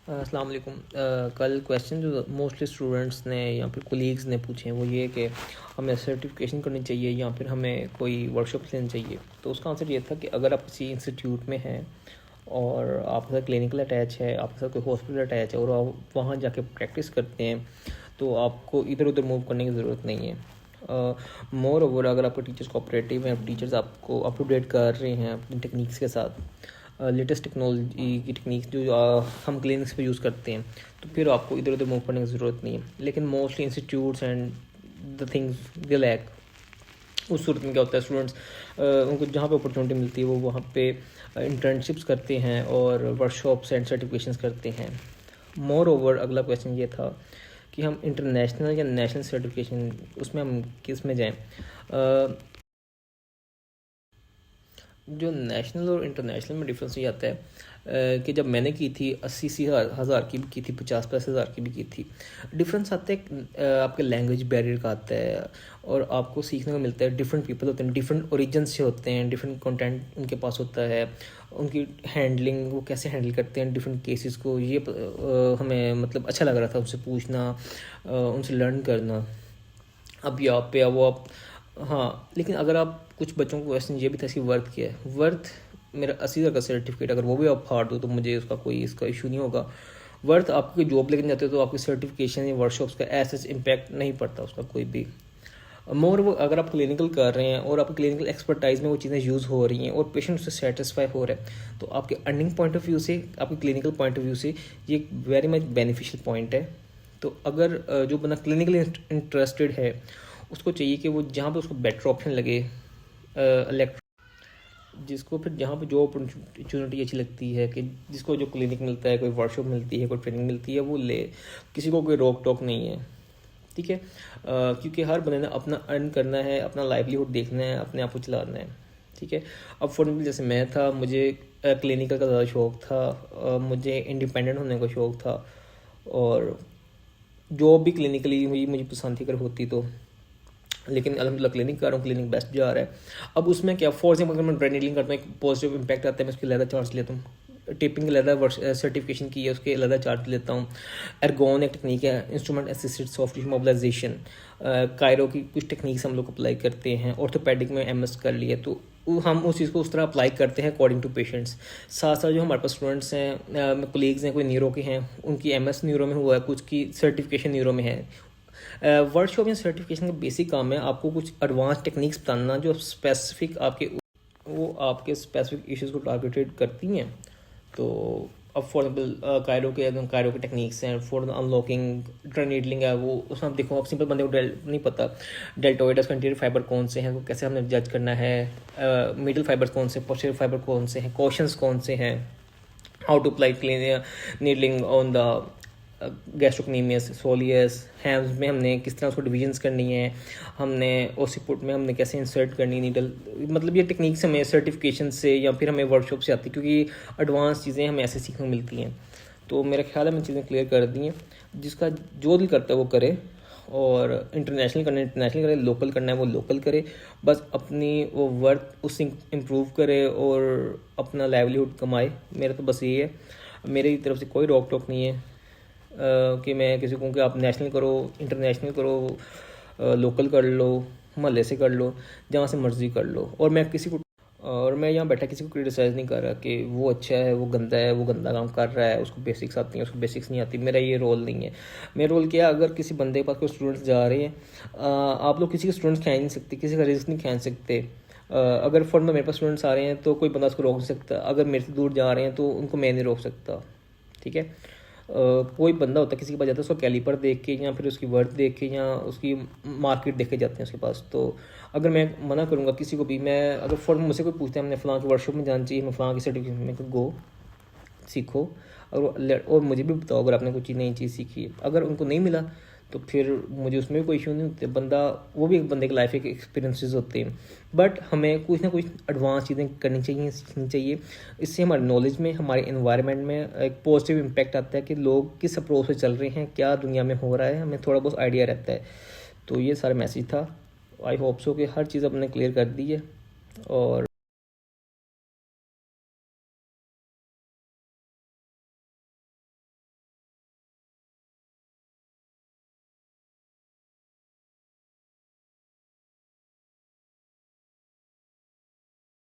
अस्सलाम वालेकुम। कल क्वेश्चन जो मोस्टली स्टूडेंट्स ने या फिर कोलीग्स ने पूछे हैं वो ये कि हमें सर्टिफिकेशन करनी चाहिए या फिर हमें कोई वर्कशॉप लेनी चाहिए। तो उसका आंसर ये था कि अगर आप किसी इंस्टीट्यूट में हैं और आपके साथ क्लिनिकल अटैच है, आपके साथ कोई हॉस्पिटल अटैच है और आप वहाँ जाके प्रैक्टिस करते हैं तो आपको इधर उधर मूव करने की ज़रूरत नहीं है। मोर ओवर अगर आपके टीचर्स कोऑपरेटिव हैं, टीचर्स आपको अप टू डेट कर रहे हैं अपनी टेक्निक्स के साथ, लेटेस्ट टेक्नोलॉजी की टेक्निक्स जो हम क्लिनिक्स पे यूज़ करते हैं, तो फिर आपको इधर उधर मूव करने की ज़रूरत नहीं है। लेकिन mostly institutes and the things they lack, उस सूरत में क्या होता है, स्टूडेंट्स उनको जहाँ पे अपॉर्चुनिटी मिलती है वो वहाँ पे इंटर्नशिप्स करते हैं और वर्कशॉप्स एंड सर्टिफिकेशंस करते हैं। मोर ओवर अगला क्वेश्चन ये था कि हम इंटरनेशनल या नेशनल सर्टिफिकेशन उसमें हम किस में जाएँ। जो नेशनल और इंटरनेशनल में डिफरेंस ये आता है कि जब मैंने की थी 80,000 की भी की थी, 50,000 की भी की थी। डिफरेंस आता है आपके लैंग्वेज बैरियर का आता है और आपको सीखने को मिलता है। डिफरेंट पीपल होते हैं, डिफरेंट ओरिजिन से होते हैं, डिफरेंट कंटेंट उनके पास होता है, उनकी हैंडलिंग वो कैसे हैंडल करते हैं डिफरेंट केसेस को, ये हमें मतलब अच्छा लग रहा था उनसे पूछना, उनसे लर्न करना। अब यहाँ पे वो आप, हाँ, लेकिन अगर आप कुछ बच्चों को क्वेश्चन ये भी था इसकी वर्थ क्या है। वर्थ मेरा 80,000 का सर्टिफिकेट अगर वो भी आप फाड़ दो तो मुझे उसका कोई इसका इशू नहीं होगा। वर्थ आपको कोई जॉब लेके जाते हो तो आपकी सर्टिफिकेशन या वर्कशॉप्स का ऐसा इम्पैक्ट नहीं पड़ता उसका कोई भी। मोर वो अगर आप क्लिनिकल कर रहे हैं और आपकी क्लिनिकल एक्सपर्टाइज में वो चीज़ें यूज़ हो रही हैं और पेशेंट उससे सेटिस्फाई हो रहा है, तो आपके अर्निंग पॉइंट ऑफ व्यू से, आपके क्लिनिकल पॉइंट ऑफ व्यू से ये वेरी मच बेनिफिशियल पॉइंट है। तो अगर जो बंदा क्लिनिकली इंटरेस्टेड है उसको चाहिए कि वो जहाँ पे उसको बेटर ऑप्शन लगे, जिसको फिर जहाँ पे जो अपॉर्चुनिटी अच्छी लगती है, कि जिसको जो क्लिनिक मिलता है, कोई वर्कशॉप मिलती है, कोई ट्रेनिंग मिलती है, वो ले, किसी को कोई रोक टोक नहीं है। ठीक है, क्योंकि हर बंदे ने अपना अर्न करना है, अपना लाइवलीहुड देखना है, अपने आप को चलाना है। ठीक है, अब फॉर एग्जाम्पल जैसे मैं था, मुझे क्लिनिकल का ज़्यादा शौक था, मुझे इंडिपेंडेंट होने का शौक था और जॉब भी क्लिनिकली हुई मुझे पसंद थी अगर होती तो। लेकिन अलहमदिल्ला क्लिनिक कर रहा हूँ, क्लिनिक बेस्ट जा रहा है। अब उसमें क्या, फॉर एग्जाम्पल अगर मैं ट्रेनिंग करता हूँ, एक पॉजिटिव इम्पैक्ट आता है, मैं उसके अलग चार्ज लेता हूँ। टिपिंग अलग सर्टिफिकेशन की है, उसके अलग चार्ज लेता हूँ। एर्गोन एक टेक्निक है, instrument assisted soft tissue mobilisation, chiro की कुछ टेक्निक्स हम लोग अप्लाई करते हैं। ऑर्थोपेडिक में MS कर लिए तो हम उस चीज़ को उस तरह अप्लाई करते हैं अकॉर्डिंग टू पेशेंट्स। साथ साथ जो हमारे पास स्टूडेंट्स हैं, कोलीग्स हैं, कोई न्यूरो के हैं, उनकी MS न्यूरो में हुआ है, कुछ की सर्टिफिकेशन न्यूरो में है। वर्कशॉप या सर्टिफिकेशन का बेसिक काम है आपको कुछ एडवांस टेक्निक्स बताना जो स्पेसिफिक आपके स्पेसिफिक इश्यूज़ को टारगेटेड करती हैं। तो अब फॉर एग्जाम्पल कायरो के टेक्निक्स हैं फॉर अनलॉकिंग, नीडलिंग है, वो उसमें आप देखो, आप सिंपल बंदे को नहीं पता डेल्टोइडस कंटीरियर फाइबर कौन से हैं, वो कैसे हमने जज करना है, मिडल फाइबर्स कौन से, पोस्टीरियर फाइबर कौन से हैं, कॉशंस कौन से हैं, how to apply clean needling on the gastrocnemius, soleus, hams में हमने किस तरह उसको डिविजन्स करनी है, हमने ओसिपुट में हमने कैसे इंसर्ट करनी है नीडल। मतलब ये टेक्निक्स हमें सर्टिफिकेशन से या फिर हमें वर्कशॉप से आती है, क्योंकि एडवांस चीज़ें हमें ऐसे सीखने को मिलती हैं। तो मेरा ख्याल है मैंने चीज़ें क्लियर कर दी हैं। जिसका जो दिल करता है वो करे, और इंटरनेशनल करना है इंटरनेशनल करे, लोकल करना है वो लोकल करे, बस अपनी वो वर्थ उससे इम्प्रूव करे और अपना लाइवलीहुड कमाए। मेरा तो बस ये है, मेरी तरफ से कोई रोक टोक नहीं है कि मैं किसी को कहूँ कि आप नेशनल करो, इंटरनेशनल करो, लोकल कर लो, महल्ले से कर लो, जहाँ से मर्ज़ी कर लो। और मैं यहाँ बैठा किसी को क्रिटिसाइज़ नहीं कर रहा कि वो अच्छा है, वो गंदा काम कर रहा है, उसको बेसिक्स आती हैं, उसको बेसिक्स नहीं आती। मेरा ये रोल नहीं है। मेरा रोल क्या है, अगर किसी बंदे के पास कोई स्टूडेंट्स जा रहे हैं, आप लोग किसी के स्टूडेंट्स खींच नहीं सकते, किसी का रिस्क नहीं खींच सकते। अगर फॉर मेरे पास स्टूडेंट्स आ रहे हैं तो कोई बंदा उसको रोक नहीं सकता, अगर मेरे से दूर जा रहे हैं तो उनको मैं नहीं रोक सकता। ठीक है, कोई बंदा होता है किसी के पास जाता है, उसका कैलिपर देख के या फिर उसकी वर्थ देख के या उसकी मार्केट देख के जाते हैं उसके पास। तो अगर मैं मना करूँगा किसी को भी, मैं अगर फॉर मुझसे कोई पूछता है हमने फ़लाँ की वर्कशॉप में जाना चाहिए, मैं फ़लाँ की सर्टिफिकेट में गो सीखो और मुझे भी बताओ अगर आपने कोई नई चीज़ सीखी है। अगर उनको नहीं मिला तो फिर मुझे उसमें भी कोई इशू नहीं होते। बंदा, वो भी एक बंदे की लाइफ के एक्सपीरियंसेस होते हैं, बट हमें कुछ ना कुछ एडवांस चीज़ें करनी चाहिए, सीखनी चाहिए। इससे हमारे नॉलेज में, हमारे एनवायरनमेंट में एक पॉजिटिव इम्पैक्ट आता है कि लोग किस अप्रोच से चल रहे हैं, क्या दुनिया में हो रहा है, हमें थोड़ा बहुत आइडिया रहता है। तो ये सारा मैसेज था। आई होप सो कि हर चीज़ अपने क्लियर कर दी है। और